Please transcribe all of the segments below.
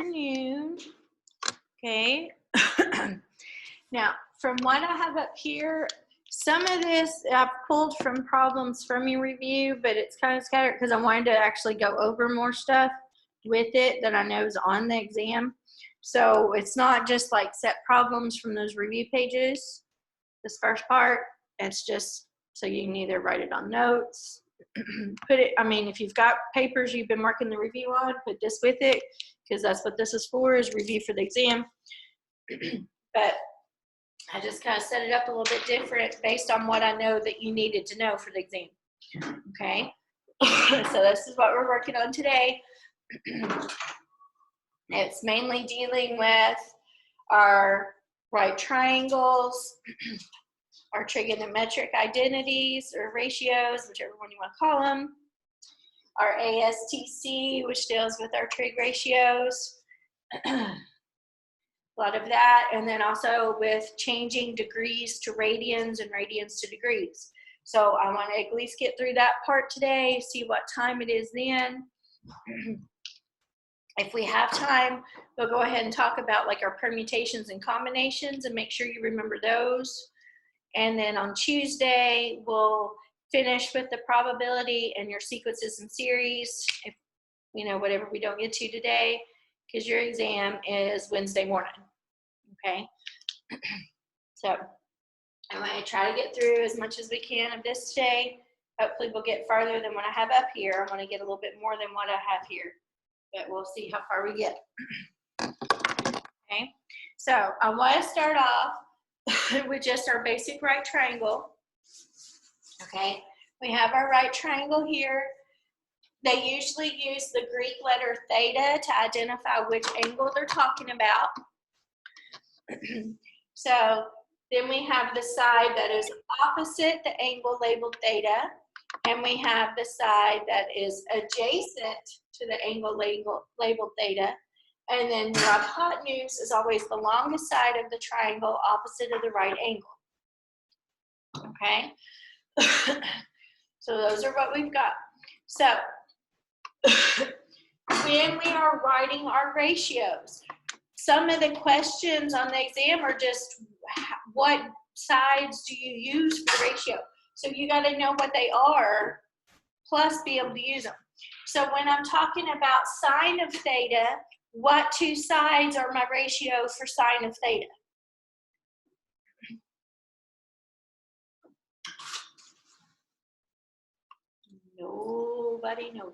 afternoon. Okay. Now, from what I have up here, some of this I've pulled from problems from your review, but it's kind of scattered because I wanted to actually go over more stuff with it that I know is on the exam. So it's not just like set problems from those review pages, this first part. It's just so you can either write it on notes, put it, I mean, if you've got papers you've been working the review on, put this with it, because that's what this is for, is review for the exam. But I just kind of set it up a little bit different based on what I know that you needed to know for the exam. Okay, so this is what we're working on today. It's mainly dealing with our right triangles, our trigonometric identities or ratios, whichever one you want to call them, our ASTC, which deals with our trig ratios, a lot of that, and then also with changing degrees to radians and radians to degrees. So I want to at least get through that part today, see what time it is then. If we have time, we'll go ahead and talk about like our permutations and combinations and make sure you remember those. And then on Tuesday, we'll finish with the probability and your sequences and series, if you know, whatever we don't get to today, because your exam is Wednesday morning, okay? So I'm going to try to get through as much as we can of this today. Hopefully we'll get farther than what I have up here. I'm going to get a little bit more than what I have here, but we'll see how far we get. Okay, so I want to start off with just our basic right triangle. Okay, we have our right triangle here. They usually use the Greek letter theta to identify which angle they're talking about. So then we have the side that is opposite the angle labeled theta, and we have the side that is adjacent to the angle labeled theta. And then the hypotenuse is always the longest side of the triangle opposite of the right angle. Okay? So those are what we've got. So when we are writing our ratios, some of the questions on the exam are just what sides do you use for ratio? So you got to know what they are, plus be able to use them. So when I'm talking about sine of theta, what two sides are my ratio for sine of theta? Nobody knows.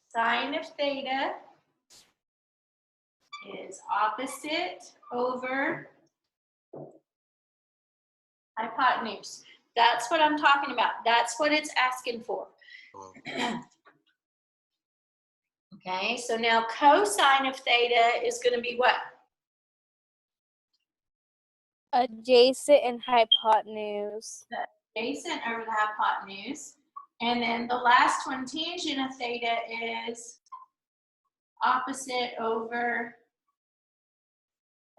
Sine of theta is opposite over hypotenuse. That's what I'm talking about. That's what it's asking for. Okay, so now cosine of theta is going to be what? Adjacent and hypotenuse. Adjacent over the hypotenuse. And then the last one, tangent of theta, is opposite over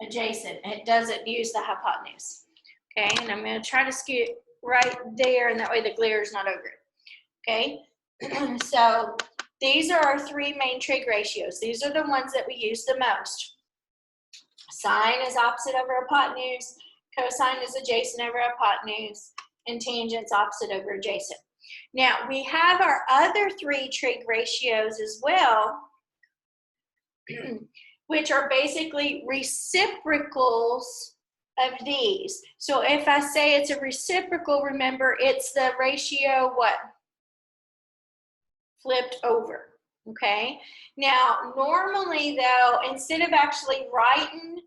adjacent. It doesn't use the hypotenuse. Okay, and I'm going to try to scoot right there, and that way the glare is not over it. Okay, so these are our three main trig ratios. These are the ones that we use the most. Sine is opposite over hypotenuse, cosine is adjacent over hypotenuse, and tangent's opposite over adjacent. Now, we have our other three trig ratios as well, which are basically reciprocals of these. So if I say it's a reciprocal, remember it's the ratio what? Flipped over, okay? Now, normally though, instead of actually writing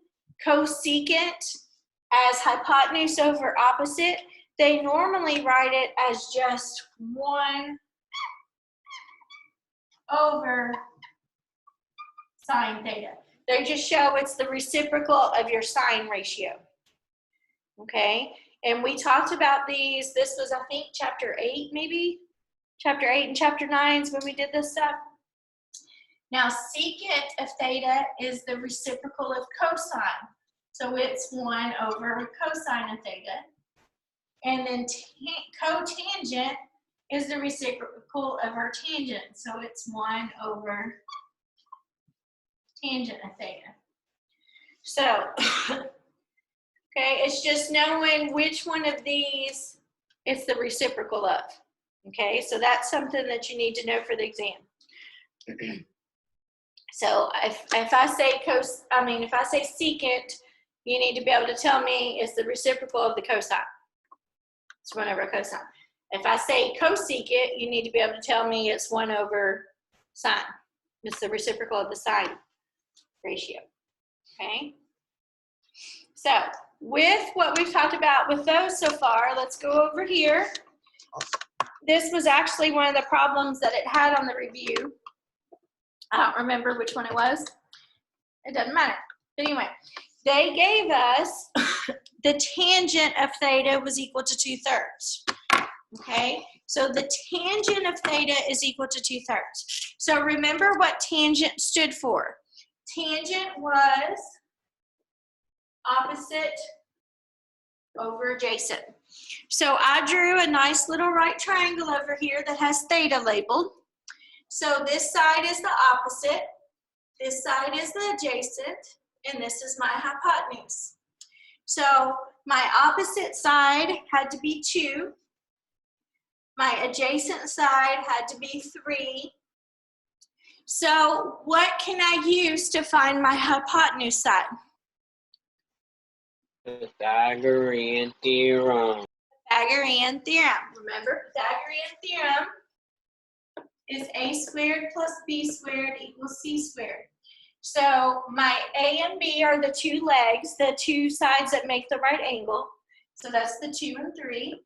cosecant as hypotenuse over opposite, they normally write it as just 1 over sine theta. They just show it's the reciprocal of your sine ratio, okay? And we talked about these, this was I think chapter 8 maybe? Chapter 8 and chapter 9 is when we did this stuff. Now secant of theta is the reciprocal of cosine. So it's 1 over cosine of theta. And then cotangent is the reciprocal of our tangent. So it's 1 over tangent of theta. So, okay, it's just knowing which one of these it's the reciprocal of. Okay, so that's something that you need to know for the exam. So if I say if I say secant, you need to be able to tell me it's the reciprocal of the cosine. It's 1 over cosine. If I say cosecant, you need to be able to tell me it's 1 over sine. It's the reciprocal of the sine ratio. Okay? So with what we've talked about with those so far, let's go over here. This was actually one of the problems that it had on the review. I don't remember which one it was. It doesn't matter. But anyway, they gave us the tangent of theta was equal to 2/3. Okay, so the tangent of theta is equal to 2/3. So remember what tangent stood for. Tangent was opposite over adjacent. So I drew a nice little right triangle over here that has theta labeled. So this side is the opposite, this side is the adjacent, and this is my hypotenuse. So my opposite side had to be 2. My adjacent side had to be 3. So what can I use to find my hypotenuse side? Pythagorean theorem. Pythagorean theorem. Remember, Pythagorean theorem is a squared plus b squared equals c squared. So my a and b are the 2 legs, the 2 sides that make the right angle. So that's the 2 and 3.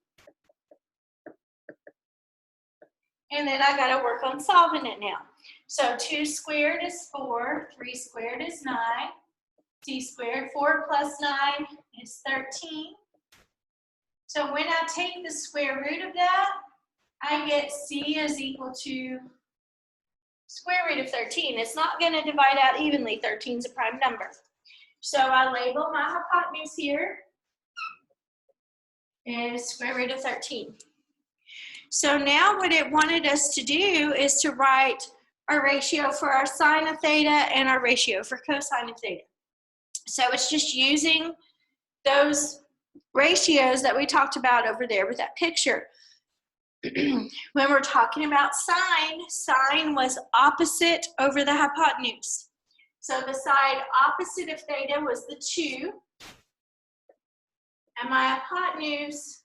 And then I got to work on solving it now. So 2 squared is 4, 3 squared is 9, c squared, 4 plus 9 is 13. So when I take the square root of that, I get c is equal to square root of 13. It's not going to divide out evenly. 13 is a prime number. So I label my hypotenuse here as square root of 13. So now what it wanted us to do is to write our ratio for our sine of theta and our ratio for cosine of theta. So it's just using those ratios that we talked about over there with that picture. When we're talking about sine was opposite over the hypotenuse. So the side opposite of theta was the 2, and my hypotenuse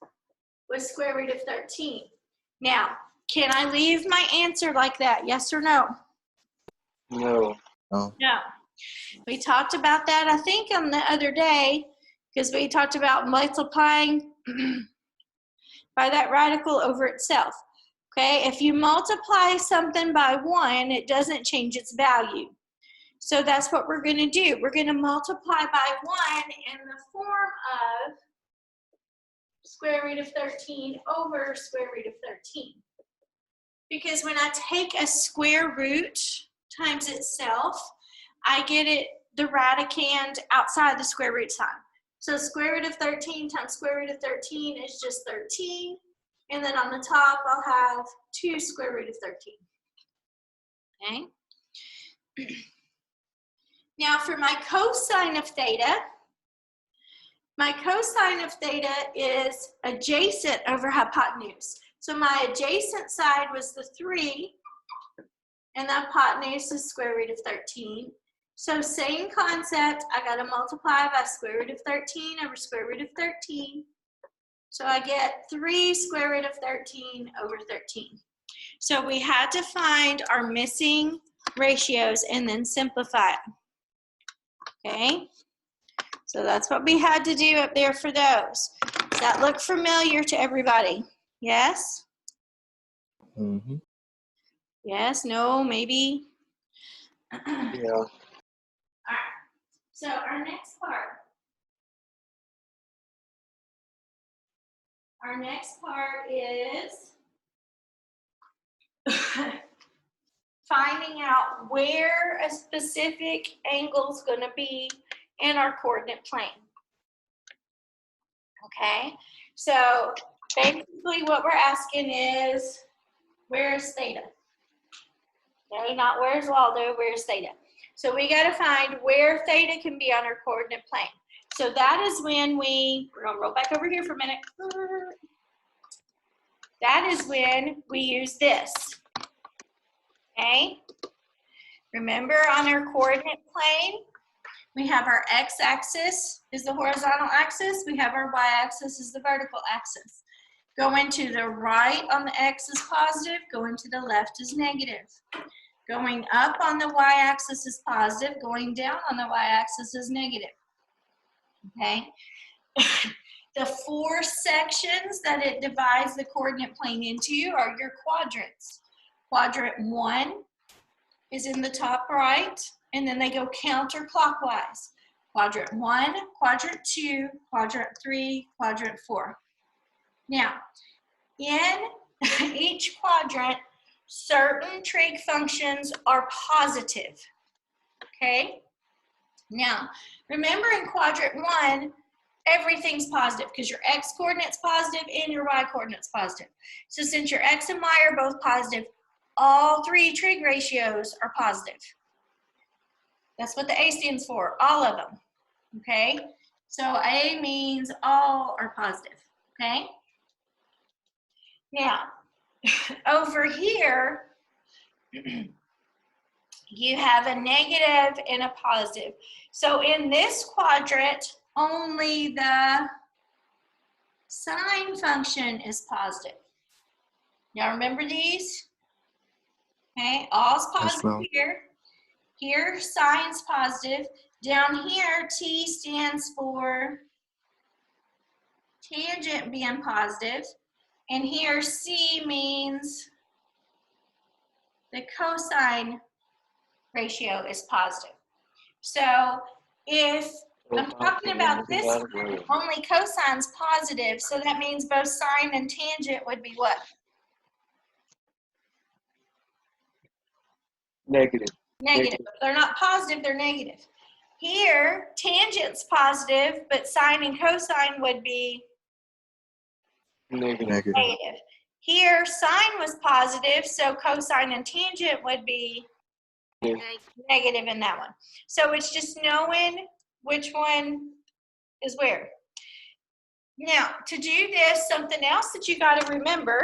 was square root of 13. Now, can I leave my answer like that, yes or no? No. No. We talked about that, I think, on the other day, because we talked about multiplying by that radical over itself. Okay, if you multiply something by 1, it doesn't change its value. So that's what we're going to do. We're going to multiply by 1 in the form of square root of 13 over square root of 13. Because when I take a square root times itself, I get it the radicand outside the square root sign. So square root of 13 times square root of 13 is just 13. And then on the top, I'll have 2 square root of 13. Okay? Now for my cosine of theta, my cosine of theta is adjacent over hypotenuse. So my adjacent side was the 3, and the hypotenuse is square root of 13. So same concept, I got to multiply by square root of 13 over square root of 13. So I get 3 square root of 13 over 13. So we had to find our missing ratios and then simplify it. Okay? So that's what we had to do up there for those. Does that look familiar to everybody? Yes? Mm-hmm. Yes, no, maybe? Yeah. All right. So our next part. Our next part is finding out where a specific angle is going to be in our coordinate plane. Okay, so basically what we're asking is Where's theta? Okay, not where's Waldo, where's theta? So we got to find where theta can be on our coordinate plane. So that is when we're going to roll back over here for a minute. That is when we use this. Okay? Remember, on our coordinate plane, we have our x-axis is the horizontal axis. We have our y-axis is the vertical axis. Going to the right on the x is positive. Going to the left is negative. Going up on the y-axis is positive. Going down on the y-axis is negative. Okay? The four sections that it divides the coordinate plane into are your quadrants. Quadrant 1 is in the top right, and then they go counterclockwise. Quadrant 1, quadrant 2, quadrant 3, quadrant 4. Now, in each quadrant, certain trig functions are positive. Okay? Now, remember in quadrant 1, everything's positive because your x coordinate's positive and your y coordinate's positive. So since your x and y are both positive, all three trig ratios are positive. That's what the A stands for, all of them. Okay? So A means all are positive. Okay? Now, over here, you have a negative and a positive. So in this quadrant, only the sine function is positive. Now remember these? Okay, all's positive here. Here, sine's positive. Down here, T stands for tangent being positive. And here, C means the cosine ratio is positive. So if I'm talking about this one, only cosine's positive, so that means both sine and tangent would be what? Negative. Negative. If they're not positive, they're negative. Here, tangent's positive, but sine and cosine would be Negative. negative. Here, sine was positive, so cosine and tangent would be negative in that one. So it's just knowing which one is where. Now, to do this, something else that you got to remember,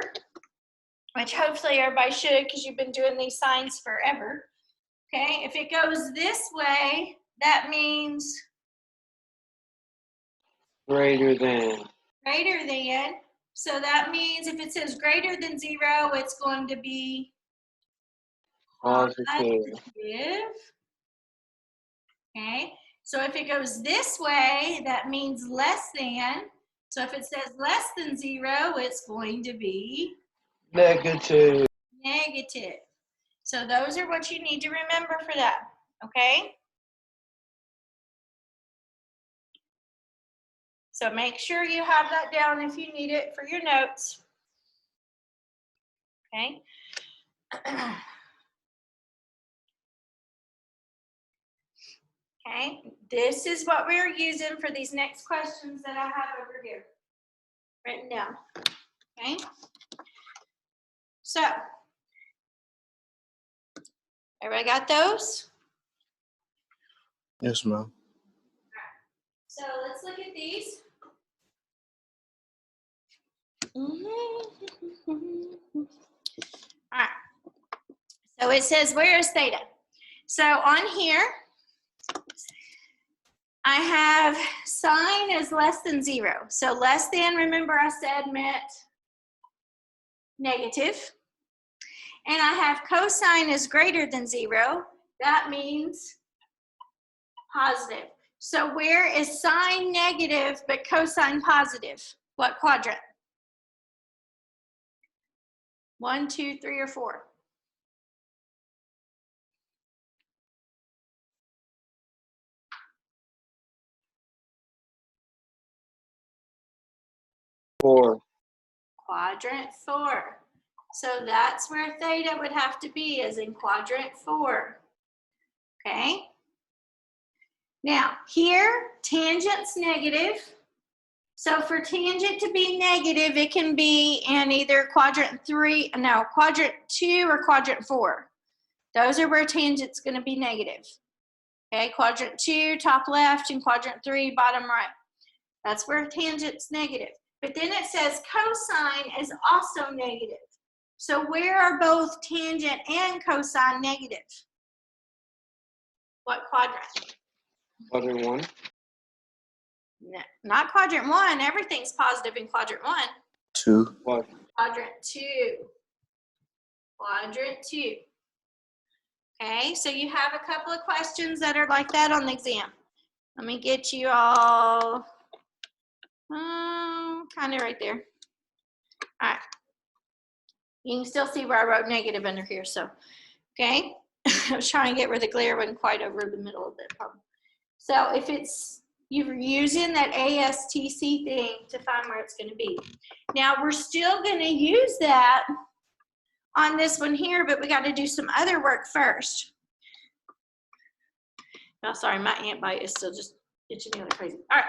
which hopefully everybody should because you've been doing these signs forever. Okay, if it goes this way, that means Greater than. greater than. So that means if it says greater than 0, it's going to be Positive. Okay, so if it goes this way, that means less than. So if it says less than 0, it's going to be Negative. negative. So those are what you need to remember for that, okay? So make sure you have that down if you need it for your notes, okay? Okay, this is what we're using for these next questions that I have over here written down, okay? So, everybody got those? Yes, ma'am. So let's look at these. All right, so it says, where is theta? So on here, I have sine is less than 0. So less than, remember I said meant negative. And I have cosine is greater than 0. That means positive. So where is sine negative but cosine positive? What quadrant? 1, 2, 3, or 4? Four. Quadrant 4. So that's where theta would have to be, is in quadrant 4. Okay? Now, here, tangent's negative. So for tangent to be negative, it can be in either quadrant 2 or quadrant 4. Those are where tangent's going to be negative. Okay, quadrant 2, top left, and quadrant 3, bottom right. That's where tangent's negative. But then it says cosine is also negative. So where are both tangent and cosine negative? What quadrant? Quadrant 1. No, not quadrant 1. Everything's positive in quadrant 1. 2. What? Quadrant 2. Quadrant 2. Okay, so you have a couple of questions that are like that on the exam. Let me get you all kind of right there. All right. You can still see where I wrote negative under here, so, okay. I was trying to get where the glare wasn't quite over the middle of the problem. So if you're using that ASTC thing to find where it's going to be. Now we're still going to use that on this one here, but we got to do some other work first. Oh, sorry, my ant bite is still just itching me like crazy. All right,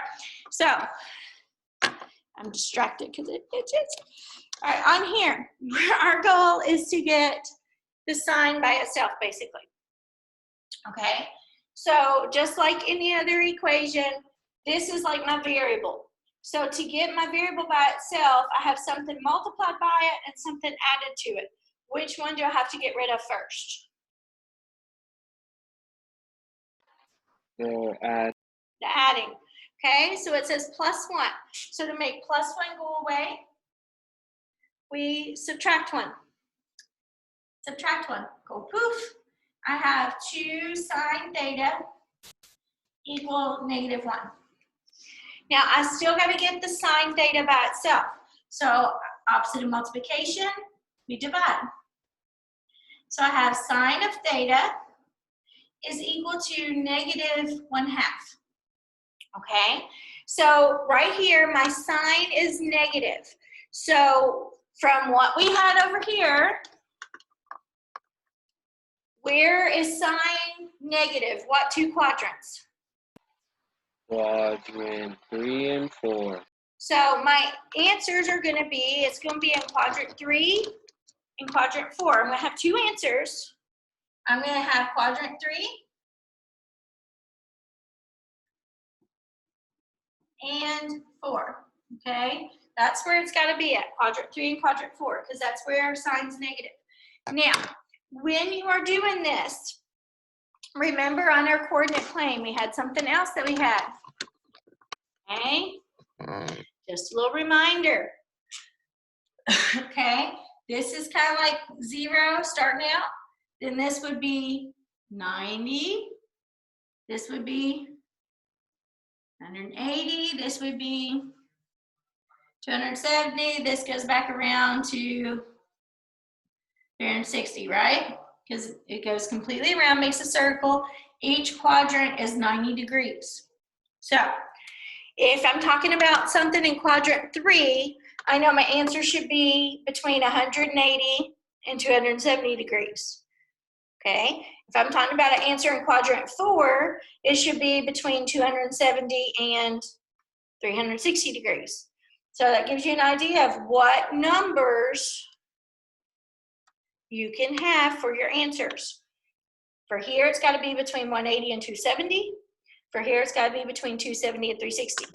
so I'm distracted because it itches. All right, on here, our goal is to get the sign by itself, basically. Okay, so just like any other equation, this is like my variable. So to get my variable by itself, I have something multiplied by it and something added to it. Which one do I have to get rid of first? The add. The adding. Okay, so it says plus 1. So to make plus 1 go away, we subtract 1. Subtract 1. Go poof. I have 2 sine theta equal -1. Now I still got to get the sine theta by itself. So opposite of multiplication, we divide. So I have sine of theta is equal to -1/2. Okay, so right here, my sign is negative. So from what we had over here, where is sine negative? What 2 quadrants? Quadrant 3 and 4. So my answers are going to be, it's going to be in quadrant 3 and quadrant 4. I'm going to have 2 answers. I'm going to have quadrant 3 and 4. Okay, that's where it's got to be at, quadrant 3 and quadrant 4, because that's where our sign's negative. Now, when you are doing this, remember on our coordinate plane, we had something else that we had. Okay, just a little reminder. Okay, this is kind of like 0 starting out. Then this would be 90. This would be 180. This would be 270. This goes back around to 360, right? Because it goes completely around, makes a circle. Each quadrant is 90 degrees. So if I'm talking about something in quadrant 3, I know my answer should be between 180 and 270 degrees. Okay, if I'm talking about an answer in quadrant 4, it should be between 270 and 360 degrees. So that gives you an idea of what numbers you can have for your answers. For here, it's got to be between 180 and 270. For here, it's got to be between 270 and 360.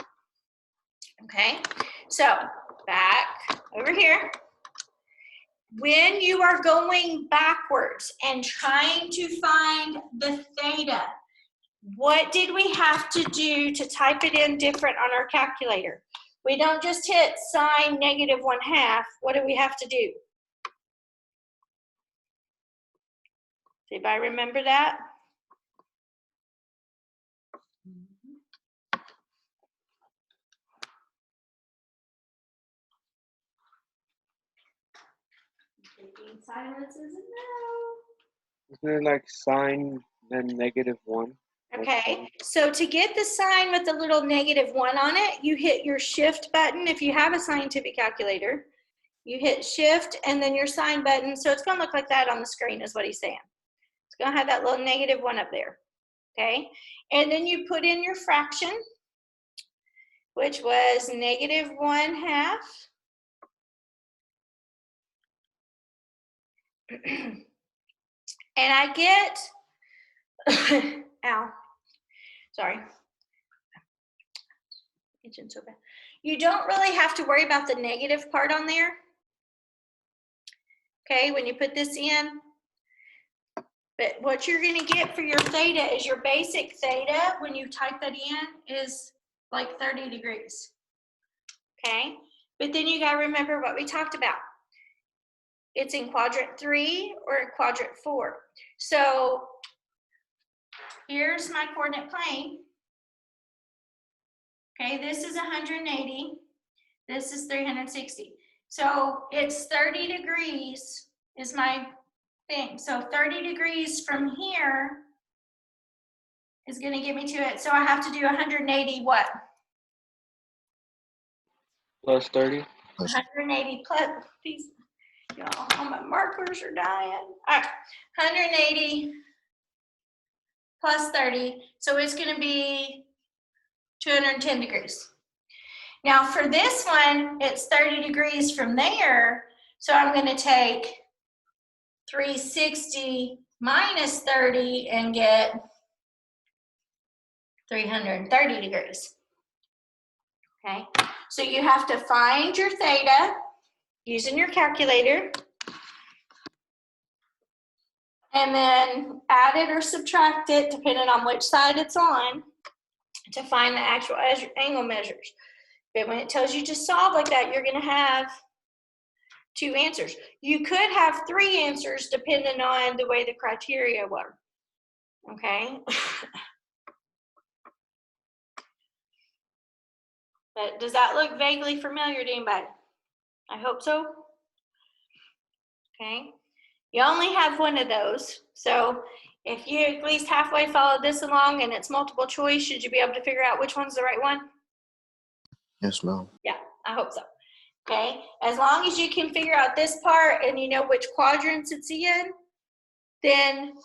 Okay, so back over here. When you are going backwards and trying to find the theta, what did we have to do to type it in different on our calculator? We don't just hit sine -1/2. What do we have to do? Does anybody remember that? Taking silence is a no. Isn't it like sine then -1? Okay, so to get the sign with the little -1 on it, you hit your shift button. If you have a scientific calculator, you hit shift and then your sign button. So it's going to look like that on the screen is what he's saying. It's going to have that little -1 up there. Okay, and then you put in your fraction. which was -1/2. And I get, ow, sorry. Itching so bad. You don't really have to worry about the negative part on there. Okay, when you put this in. But what you're going to get for your theta is your basic theta, when you type that in, is like 30 degrees. Okay, but then you got to remember what we talked about. It's in quadrant 3 or in quadrant 4. So here's my coordinate plane. Okay, this is 180. This is 360. So it's 30 degrees is my thing. So 30 degrees from here is going to get me to it. So I have to do 180 what? Plus 30. 180 plus these, y'all, all my markers are dying. All right, 180 plus 30. So it's going to be 210 degrees. Now for this one, it's 30 degrees from there. So I'm going to take 360 minus 30 and get 330 degrees. Okay, so you have to find your theta using your calculator and then add it or subtract it depending on which side it's on to find the actual angle measures. But when it tells you to solve like that, you're going to have 2 answers. You could have 3 answers depending on the way the criteria were. Okay. But does that look vaguely familiar to anybody? I hope so. Okay. You only have one of those. So if you at least halfway follow this along and it's multiple choice, should you be able to figure out which one's the right one? Yes, ma'am. Yeah, I hope so. Okay. As long as you can figure out this part and you know which quadrants it's in, then,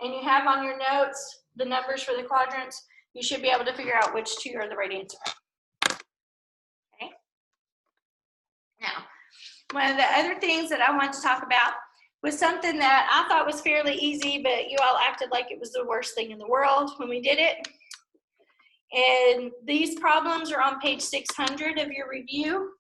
and you have on your notes the numbers for the quadrants, you should be able to figure out which 2 are the right answer. Okay. Now, one of the other things that I want to talk about was something that I thought was fairly easy, but you all acted like it was the worst thing in the world when we did it. And these problems are on page 600 of your review.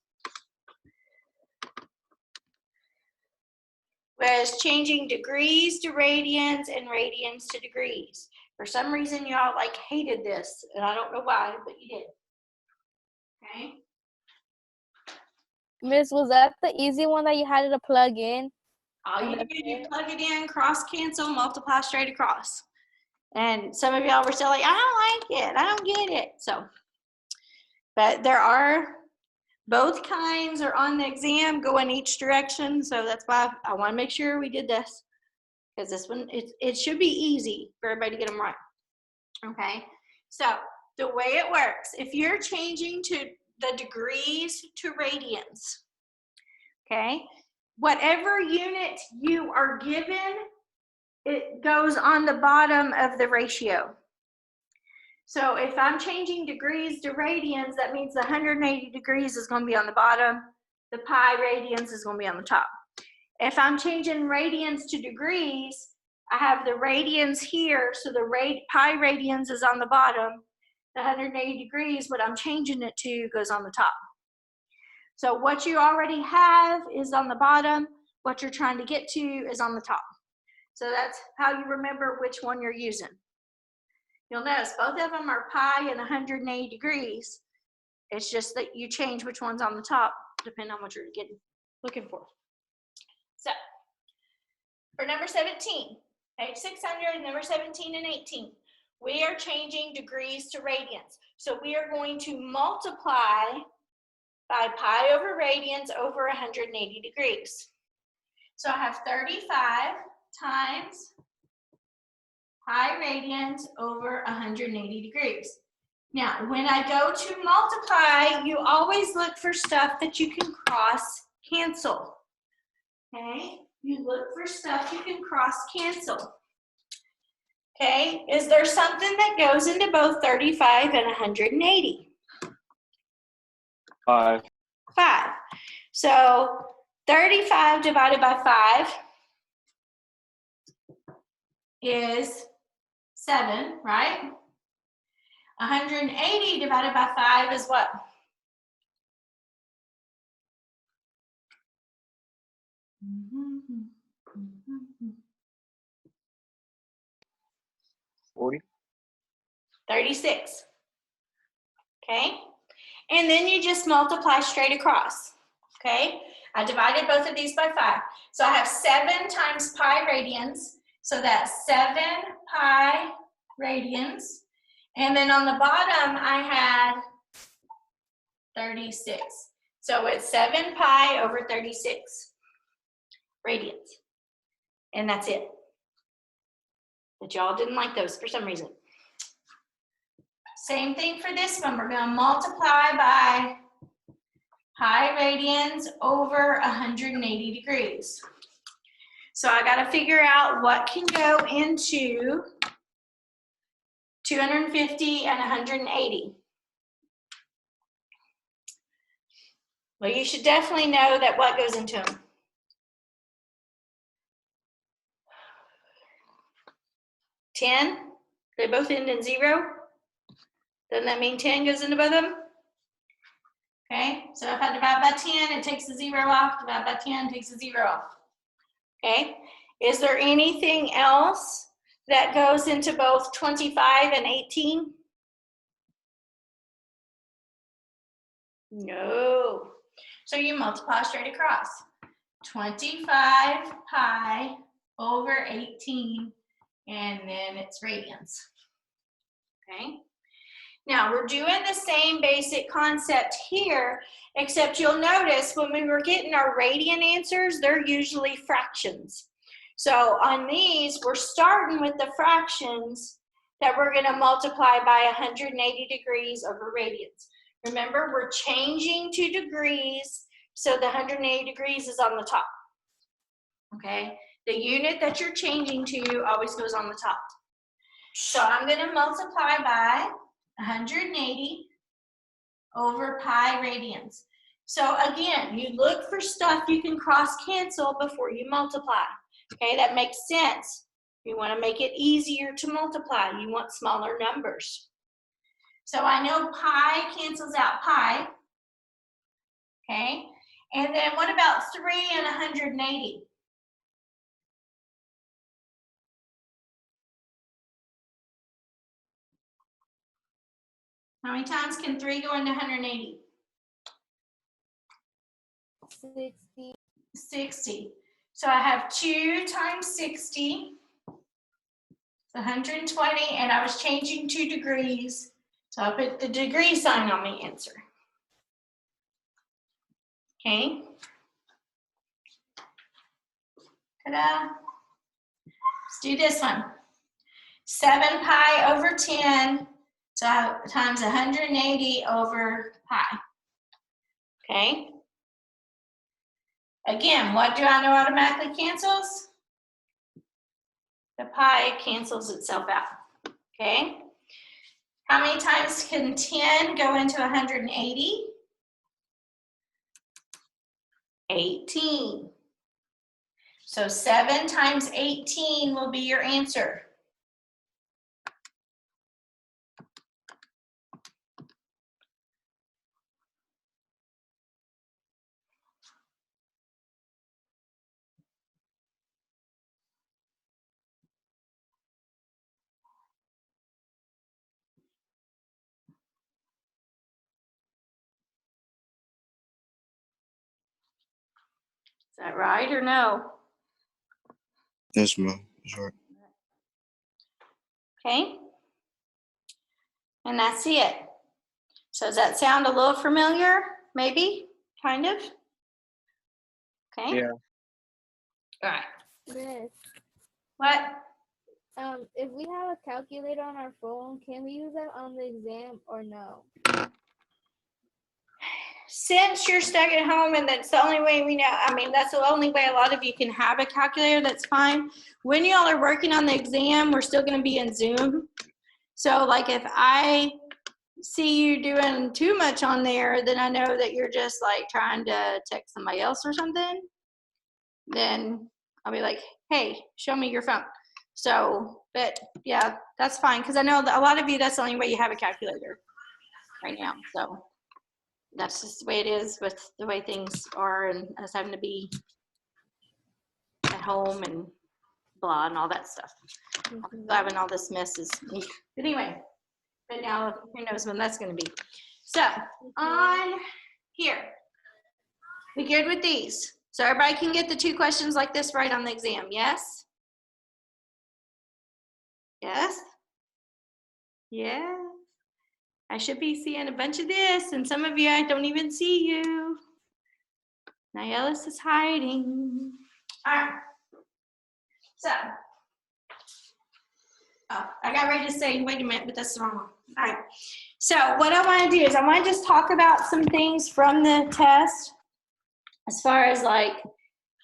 Was changing degrees to radians and radians to degrees. For some reason, y'all like hated this, and I don't know why, but you did. Okay. Miss, was that the easy one that you had to plug in? All you do is you plug it in, cross cancel, multiply straight across. And some of y'all were still like, I don't like it, I don't get it. So, but there are, both kinds are on the exam, go in each direction. So that's why I want to make sure we did this. Because this one, it should be easy for everybody to get them right. Okay, so the way it works, if you're changing to the degrees to radians, okay, whatever unit you are given, it goes on the bottom of the ratio. So if I'm changing degrees to radians, that means the 180 degrees is going to be on the bottom. The pi radians is going to be on the top. If I'm changing radians to degrees, I have the radians here, so the pi radians is on the bottom. The 180 degrees, what I'm changing it to, goes on the top. So what you already have is on the bottom. What you're trying to get to is on the top. So that's how you remember which one you're using. You'll notice both of them are pi and 180 degrees. It's just that you change which one's on the top, depending on what you're looking for. So, for number 17, page 600, number 17 and 18, we are changing degrees to radians. So we are going to multiply by pi over radians over 180 degrees. So I have 35 times pi radians over 180 degrees. Now, when I go to multiply, you always look for stuff that you can cross cancel. Okay, you look for stuff you can cross cancel. Okay, is there something that goes into both 35 and 180? 5. 5. So 35 divided by 5 is 7, right? 180 divided by 5 is what? Mm-hmm. 40. 36. Okay? And then you just multiply straight across. Okay? I divided both of these by 5. So I have 7 times pi radians. So that's 7 pi radians. And then on the bottom, I had 36. So it's 7 pi over 36 radians. And that's it. But y'all didn't like those for some reason. Same thing for this one. We're going to multiply by pi radians over 180 degrees. So I got to figure out what can go into 250 and 180. Well, you should definitely know that what goes into them. 10, they both end in 0. Doesn't that mean 10 goes into both of them? Okay, so if I divide by 10, it takes the 0 off. Divide by 10, takes the 0 off. Okay, is there anything else that goes into both 25 and 18? No. So you multiply straight across. 25 pi over 18, and then it's radians. Okay. Now we're doing the same basic concept here, except you'll notice when we were getting our radian answers, they're usually fractions. So on these, we're starting with the fractions that we're going to multiply by 180 degrees over radians. Remember, we're changing to degrees, so the 180 degrees is on the top. Okay, the unit that you're changing to always goes on the top. So I'm going to multiply by 180 over pi radians. So again, you look for stuff you can cross cancel before you multiply. Okay, that makes sense. You want to make it easier to multiply. You want smaller numbers. So I know pi cancels out pi. Okay, and then what about 3 and 180? How many times can 3 go into 180? 60. 60. So I have 2 times 60, 120, and I was changing to degrees. So I put the degree sign on my answer. Okay. Ta-da. Let's do this one. 7 pi over 10, so times 180 over pi. Okay. Again, what do I know automatically cancels? The pi cancels itself out. Okay. How many times can 10 go into 180? 18. So 7 times 18 will be your answer. Is that right or no? Yes, ma'am. That's right. Okay. And that's it. So does that sound a little familiar? Maybe? Kind of? Okay. Yeah. All right. Yes. What? If we have a calculator on our phone, can we use that on the exam or no? Since you're stuck at home and that's the only way we know, I mean, that's the only way a lot of you can have a calculator, that's fine. When y'all are working on the exam, we're still going to be in Zoom. So like if I see you doing too much on there, then I know that you're just like trying to text somebody else or something. Then I'll be like, hey, show me your phone. So, but yeah, that's fine. Cause I know that a lot of you, that's the only way you have a calculator right now. So that's just the way it is with the way things are and us having to be at home and blah and all that stuff. Having all this mess is me. But anyway, but now who knows when that's going to be. So on here, we good with these? So everybody can get the 2 questions like this right on the exam, yes? Yes? Yeah. I should be seeing a bunch of this, and some of you, I don't even see you. Nayellis is hiding. All right. So, oh, I got ready to say, wait a minute, but that's the wrong one. All right. So what I want to do is I want to just talk about some things from the test as far as like,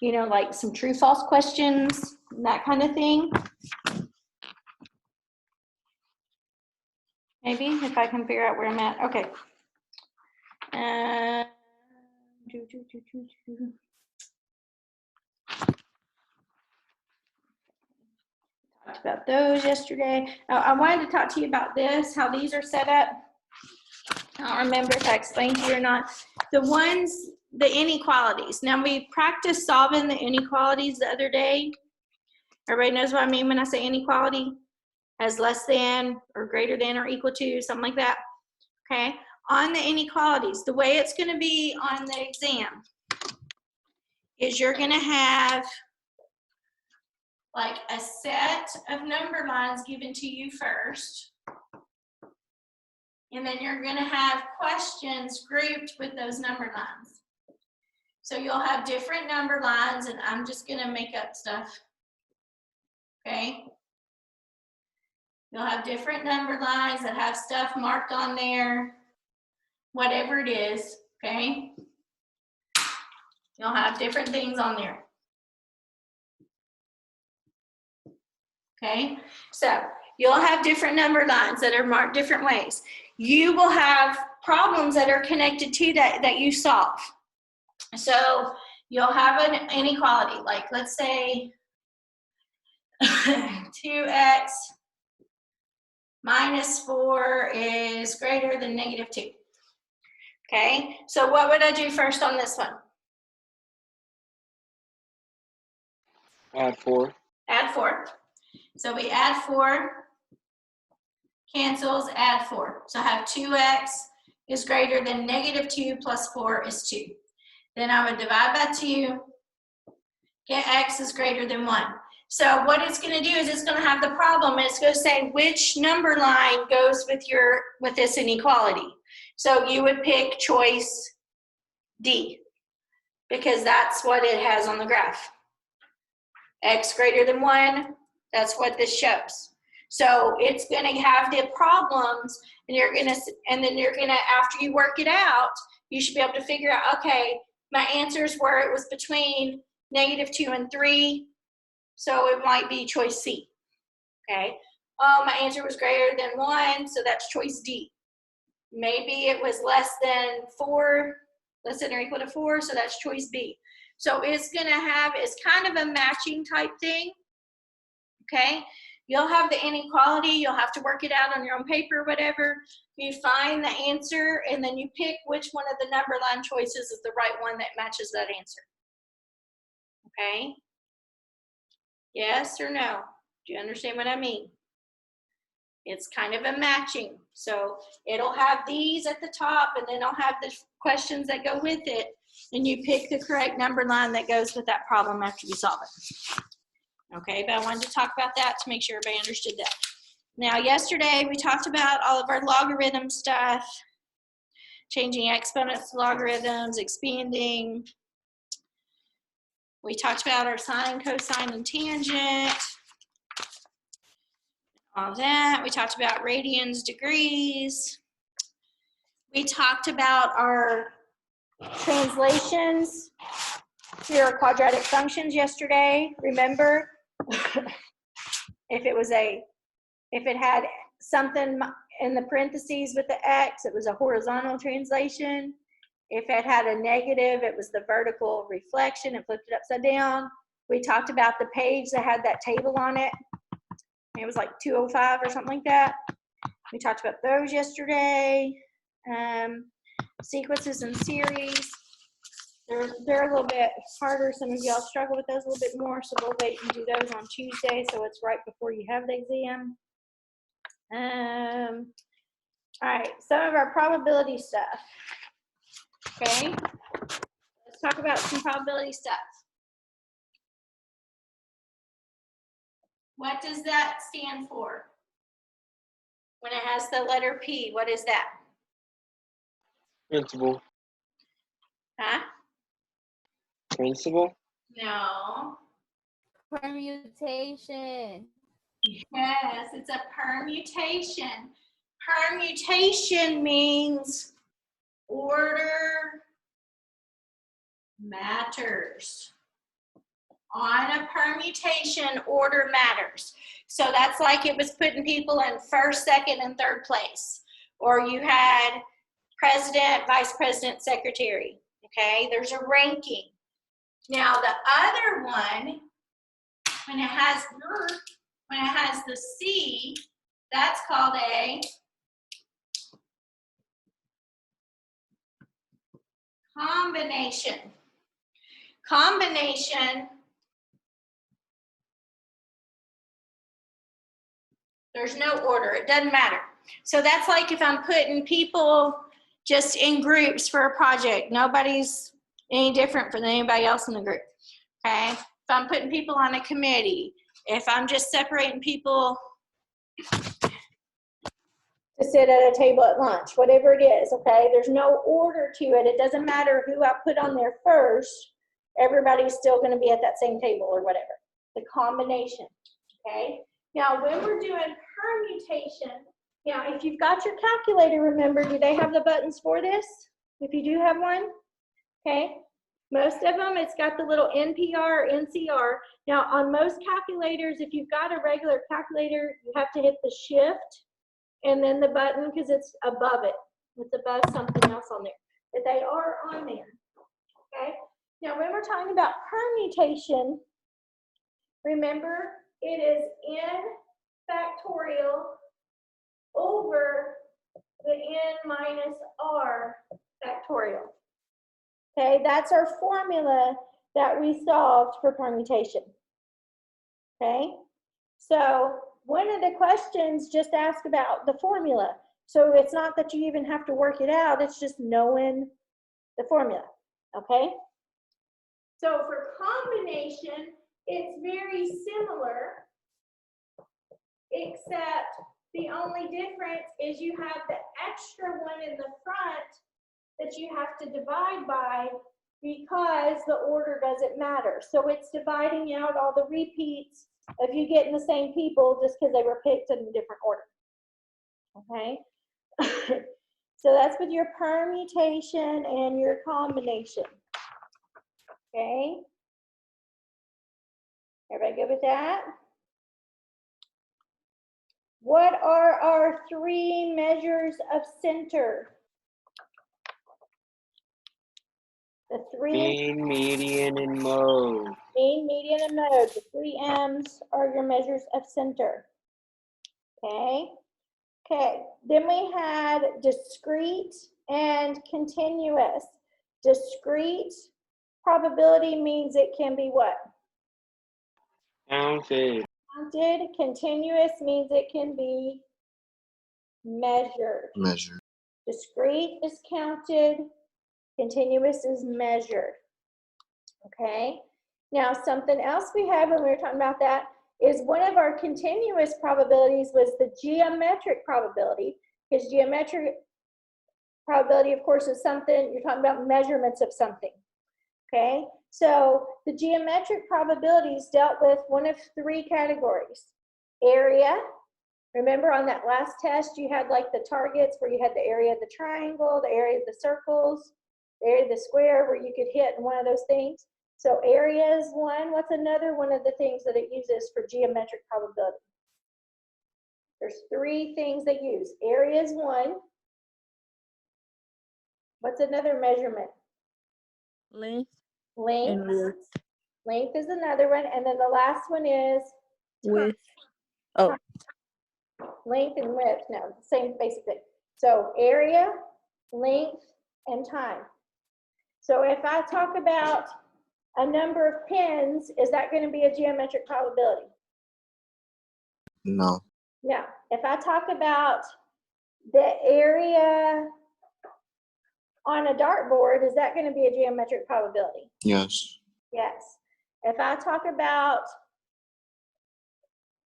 you know, like some true false questions, that kind of thing. Maybe if I can figure out where I'm at. Okay. Talked about those yesterday. I wanted to talk to you about this, how these are set up. I don't remember if I explained to you or not. The ones, the inequalities. Now we practiced solving the inequalities the other day. Everybody knows what I mean when I say inequality? As less than or greater than or equal to, something like that. Okay. On the inequalities, the way it's going to be on the exam is you're going to have like a set of number lines given to you first. And then you're going to have questions grouped with those number lines. So you'll have different number lines, and I'm just going to make up stuff. Okay? You'll have different number lines that have stuff marked on there, whatever it is. Okay? You'll have different things on there. Okay? So you'll have different number lines that are marked different ways. You will have problems that are connected to that you solve. So you'll have an inequality, like let's say 2x minus 4 is greater than negative 2. Okay, so what would I do first on this one? Add 4. Add 4. So we add 4, cancels, add 4. So I have 2x is greater than negative 2 plus 4 is 2. Then I would divide by 2, get x is greater than 1. So what it's going to do is it's going to have the problem, and it's going to say which number line goes with this inequality. So you would pick choice D, because that's what it has on the graph. X greater than 1, that's what this shows. So it's going to have the problems, and then you're going to, after you work it out, you should be able to figure out, okay, my answers were it was between negative 2 and 3, so it might be choice C. Okay. Oh, my answer was greater than 1, so that's choice D. Maybe it was less than 4, less than or equal to 4, so that's choice B. So it's going to have, it's kind of a matching type thing. Okay. You'll have the inequality. You'll have to work it out on your own paper, whatever. You find the answer, and then you pick which one of the number line choices is the right one that matches that answer. Okay? Yes or no? Do you understand what I mean? It's kind of a matching. So it'll have these at the top, and then it'll have the questions that go with it, and you pick the correct number line that goes with that problem after you solve it. Okay, but I wanted to talk about that to make sure everybody understood that. Now, yesterday we talked about all of our logarithm stuff, changing exponents to logarithms, expanding. We talked about our sine, cosine, and tangent. All that. We talked about radians, degrees. We talked about our translations to your quadratic functions yesterday. Remember, if it had something in the parentheses with the X, it was a horizontal translation. If it had a negative, it was the vertical reflection. It flipped it upside down. We talked about the page that had that table on it. It was like 205 or something like that. We talked about those yesterday. Sequences and series. They're a little bit harder. Some of y'all struggle with those a little bit more, so we'll wait and do those on Tuesday, so it's right before you have the exam. All right, some of our probability stuff. Okay, let's talk about some probability stuff. What does that stand for? When it has the letter P, what is that? Principal. Huh? Principal? No. Permutation. Yes, it's a permutation. Permutation means order matters. On a permutation, order matters. So that's like it was putting people in first, second, and third place. Or you had president, vice president, secretary. Okay, there's a ranking. Now the other one, when it has the C, that's called a combination. Combination, there's no order, it doesn't matter. So that's like if I'm putting people just in groups for a project. Nobody's any different from anybody else in the group, okay? If I'm putting people on a committee, if I'm just separating people to sit at a table at lunch, whatever it is, okay? There's no order to it. It doesn't matter who I put on there first. Everybody's still going to be at that same table or whatever. The combination, okay? Now, when we're doing permutation, now, if you've got your calculator, remember, do they have the buttons for this? If you do have one, okay? Most of them, it's got the little NPR or NCR. Now, on most calculators, if you've got a regular calculator, you have to hit the shift and then the button because it's above it. It's above something else on there. But they are on there, okay? Now, when we're talking about permutation, remember, it is n factorial over the n minus r factorial. Okay, that's our formula that we solved for permutation. Okay, so one of the questions just ask about the formula. So it's not that you even have to work it out, it's just knowing the formula. Okay, so for combination, it's very similar, except the only difference is you have the extra one in the front that you have to divide by because the order doesn't matter. So it's dividing out all the repeats of you getting the same people just because they were picked in a different order. Okay? So that's with your permutation and your combination. Okay? Everybody good with that? What are our three measures of center? The three Mean, median, and mode. mean, median, and mode. The three M's are your measures of center. Okay. Okay. Then we had discrete and continuous. Discrete probability means it can be what? Counted. Counted. Continuous means it can be measured. Measure. Discrete is counted. Continuous is measured. Okay. Now, something else we had when we were talking about that is one of our continuous probabilities was the geometric probability, because geometric probability, of course, is something, you're talking about measurements of something. Okay. So the geometric probabilities dealt with one of three categories. Area. Remember on that last test, you had like the targets where you had the area of the triangle, the area of the circles, the area of the square where you could hit one of those things. So area is one. What's another one of the things that it uses for geometric probability? There's 3 things they use. Area is one. What's another measurement? Length and Length. width. Length is another one. And then the last one is Width. Oh, length and width. No, same basic thing. So area, length, and time. So if I talk about a number of pins, is that going to be a geometric probability? No. No. If I talk about the area on a dartboard, is that going to be a geometric probability? Yes. Yes. If I talk about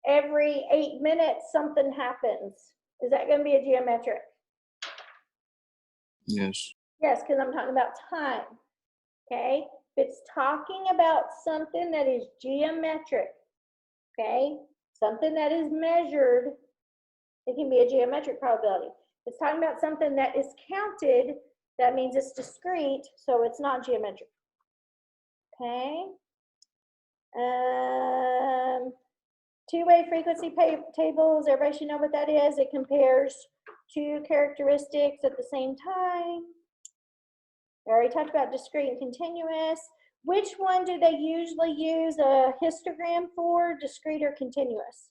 every 8 minutes something happens, is that going to be a geometric? Yes. Yes, because I'm talking about time. Okay? If it's talking about something that is geometric, okay, something that is measured, it can be a geometric probability. If it's talking about something that is counted, that means it's discrete, so it's not geometric. Okay? Two-way frequency tables, everybody should know what that is. It compares 2 characteristics at the same time. I already talked about discrete and continuous. Which one do they usually use a histogram for, discrete or continuous?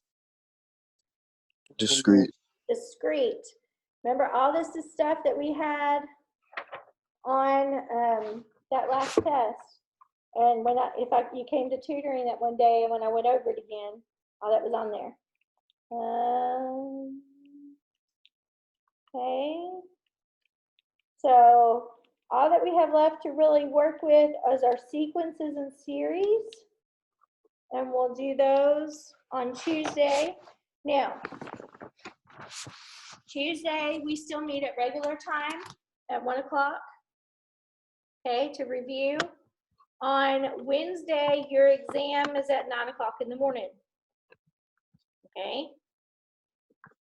Discrete. Discrete. Remember, all this is stuff that we had on that last test. And when you came to tutoring that one day, and when I went over it again, all that was on there. Okay. So all that we have left to really work with is our sequences and series. And we'll do those on Tuesday. Now, Tuesday, we still meet at regular time at 1 o'clock, okay, to review. On Wednesday, your exam is at 9 o'clock in the morning, okay?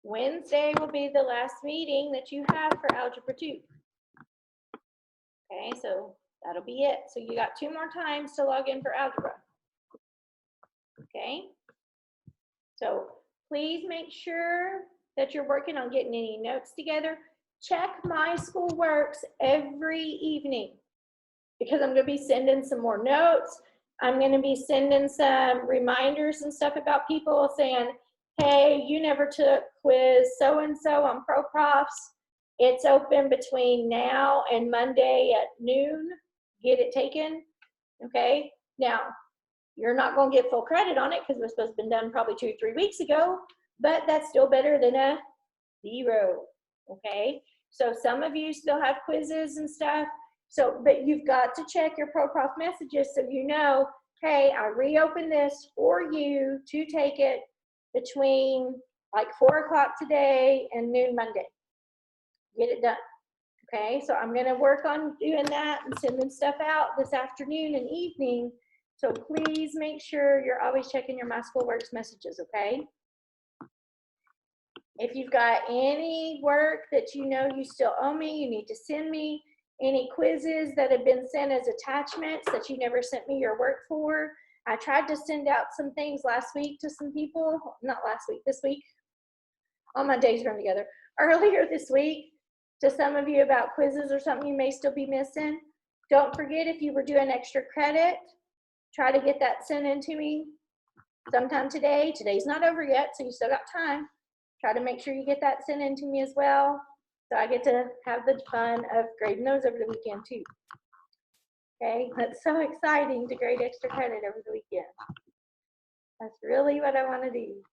Wednesday will be the last meeting that you have for Algebra 2. Okay, so that'll be it. So you got 2 more times to log in for algebra. Okay? So please make sure that you're working on getting any notes together. Check my schoolworks every evening because I'm going to be sending some more notes. I'm going to be sending some reminders and stuff about people saying, hey, you never took quiz so-and-so on ProProfs. It's open between now and Monday at noon. Get it taken, okay? Now, you're not going to get full credit on it because it was supposed to have been done probably 2 or 3 weeks ago, but that's still better than a 0, okay? So some of you still have quizzes and stuff, so, but you've got to check your ProProf messages so you know, hey, I reopened this for you to take it between like 4 o'clock today and noon Monday. Get it done. Okay, so I'm going to work on doing that and sending stuff out this afternoon and evening. So please make sure you're always checking your My Schoolworks messages, okay? If you've got any work that you know you still owe me, you need to send me. Any quizzes that have been sent as attachments that you never sent me your work for. I tried to send out some things last week to some people, not last week, this week. All my days run together. Earlier this week, to some of you about quizzes or something you may still be missing. Don't forget if you were doing extra credit, try to get that sent in to me sometime today. Today's not over yet, so you still got time. Try to make sure you get that sent in to me as well. So I get to have the fun of grading those over the weekend too. Okay, that's so exciting to grade extra credit over the weekend. That's really what I want to do.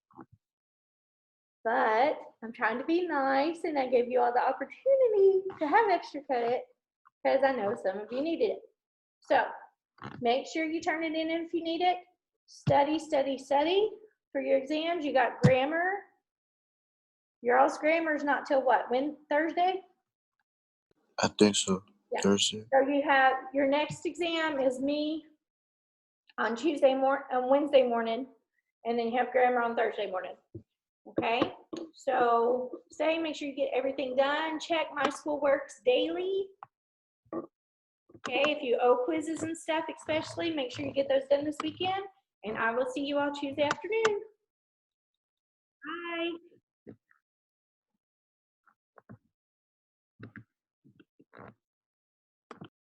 But I'm trying to be nice and I gave you all the opportunity to have extra credit because I know some of you needed it. So make sure you turn it in if you need it. Study, study, study for your exams. You got grammar. Your all's grammar is not till what? When? Thursday? I think so. Yeah. Thursday. So you have your next exam is me on Wednesday morning, and then you have grammar on Thursday morning. Okay, so make sure you get everything done. Check My Schoolworks daily. Okay, if you owe quizzes and stuff, especially, make sure you get those done this weekend. And I will see you all Tuesday afternoon. Bye.